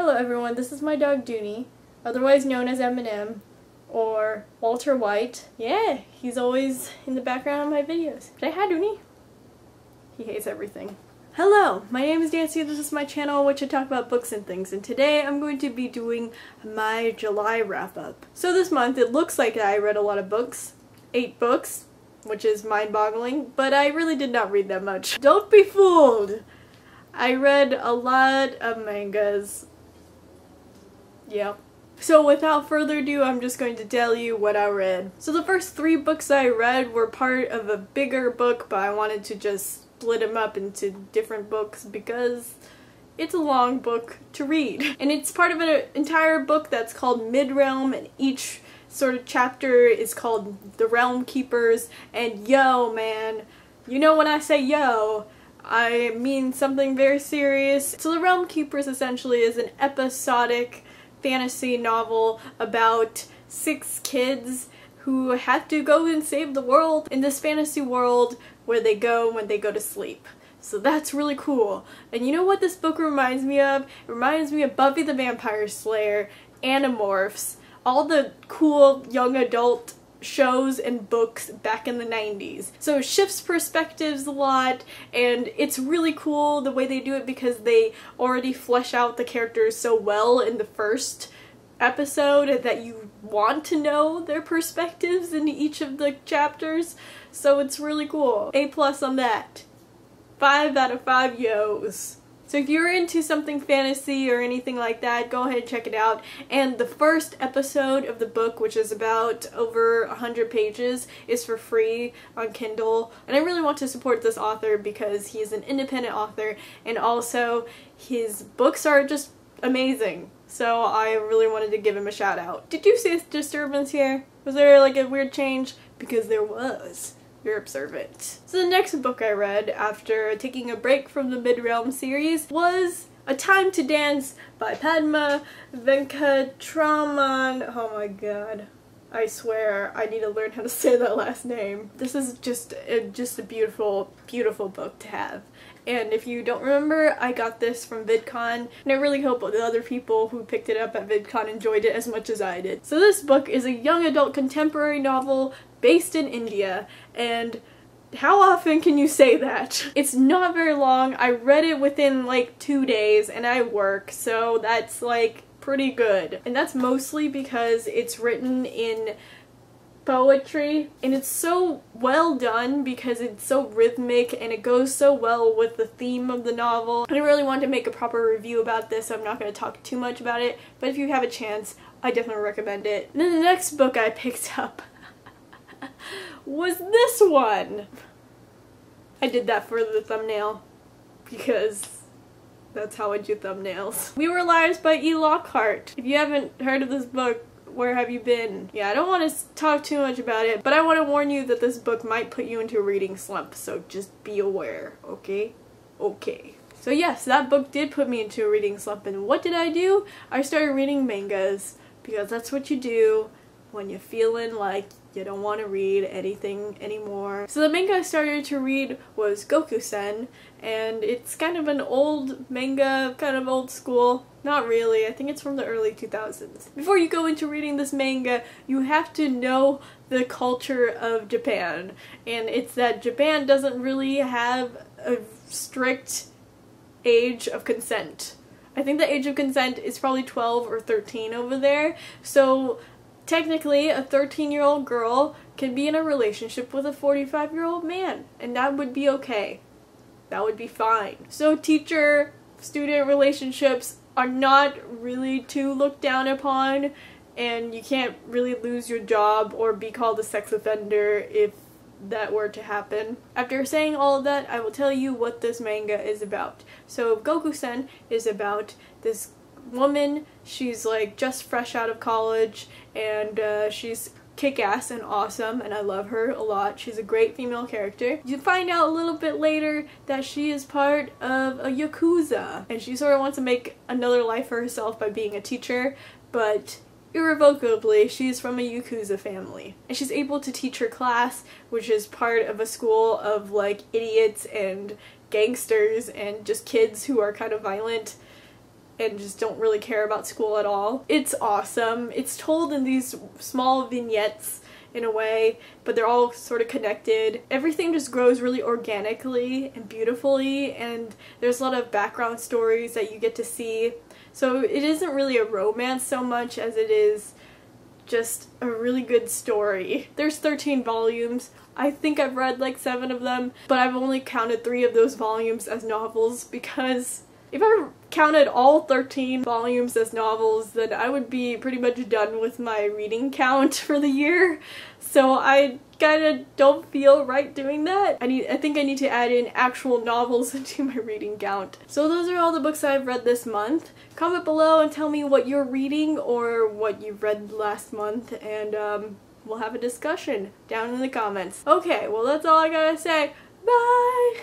Hello everyone, this is my dog Dooney, otherwise known as Eminem, or Walter White. Yeah, he's always in the background of my videos. Say hi, Dooney. He hates everything. Hello, my name is Nancy, this is my channel which I talk about books and things, and today I'm going to be doing my July wrap-up. So this month it looks like I read a lot of books, 8 books, which is mind-boggling, but I really did not read that much. Don't be fooled! I read a lot of mangas. Yeah. So without further ado, I'm just going to tell you what I read. So the first 3 books I read were part of a bigger book, but I wanted to just split them up into different books because it's a long book to read. And it's part of an entire book that's called Mid-Realm, and each sort of chapter is called The Realm Keepers, and yo man, you know when I say yo, I mean something very serious. So The Realm Keepers essentially is an episodic fantasy novel about 6 kids who have to go and save the world in this fantasy world where they go when they go to sleep. So that's really cool. And you know what this book reminds me of? It reminds me of Buffy the Vampire Slayer, Animorphs, all the cool young adult shows and books back in the 90s. So it shifts perspectives a lot, and it's really cool the way they do it because they already flesh out the characters so well in the first episode that you want to know their perspectives in each of the chapters. So it's really cool. A+ on that. 5 out of 5 yo's. So if you're into something fantasy or anything like that, go ahead and check it out. And the first episode of the book, which is about over 100 pages, is for free on Kindle. And I really want to support this author because he is an independent author, and also his books are just amazing. So I really wanted to give him a shout out. Did you see a disturbance here? Was there like a weird change? Because there was. You're observant. So the next book I read after taking a break from the Mid-Realm series was A Time to Dance by Padma Venkatraman. Oh my god. I swear I need to learn how to say that last name. This is just a beautiful, beautiful book to have. And if you don't remember, I got this from VidCon, and I really hope the other people who picked it up at VidCon enjoyed it as much as I did. So this book is a young adult contemporary novel based in India, and how often can you say that? It's not very long. I read it within like 2 days, and I work, so that's like pretty good. And that's mostly because it's written in poetry, and it's so well done because it's so rhythmic and it goes so well with the theme of the novel. I really wanted to make a proper review about this, so I'm not going to talk too much about it, but if you have a chance, I definitely recommend it. And then the next book I picked up was this one. I did that for the thumbnail because that's how I do thumbnails. We Were Liars by E. Lockhart. If you haven't heard of this book, where have you been? Yeah, I don't want to talk too much about it, but I want to warn you that this book might put you into a reading slump, so just be aware, okay? Okay. So yes, that book did put me into a reading slump, and what did I do? I started reading mangas, because that's what you do when you're feeling like you don't want to read anything anymore. So the manga I started to read was Gokusen, and it's kind of an old manga, kind of old school. Not really, I think it's from the early 2000s. Before you go into reading this manga, you have to know the culture of Japan, and it's that Japan doesn't really have a strict age of consent. I think the age of consent is probably 12 or 13 over there, so technically, a 13-year-old girl can be in a relationship with a 45-year-old man, and that would be okay. That would be fine. So teacher-student relationships are not really too looked down upon, and you can't really lose your job or be called a sex offender if that were to happen. After saying all of that, I will tell you what this manga is about. So Gokusen is about this woman. She's like just fresh out of college, and she's kick-ass and awesome, and I love her a lot. She's a great female character. You find out a little bit later that she is part of a yakuza, and she sort of wants to make another life for herself by being a teacher, but irrevocably she's from a yakuza family. And she's able to teach her class, which is part of a school of like idiots and gangsters and just kids who are kind of violent. and just don't really care about school at all. It's awesome. It's told in these small vignettes in a way, but they're all sort of connected. Everything just grows really organically and beautifully, and there's a lot of background stories that you get to see. So it isn't really a romance so much as it is just a really good story. There's 13 volumes. I think I've read like 7 of them, but I've only counted 3 of those volumes as novels because if I counted all 13 volumes as novels, then I would be pretty much done with my reading count for the year. So I kinda don't feel right doing that. I think I need to add in actual novels into my reading count. So those are all the books I've read this month. Comment below and tell me what you're reading or what you've read last month, and we'll have a discussion down in the comments. Okay, well that's all I gotta say. Bye!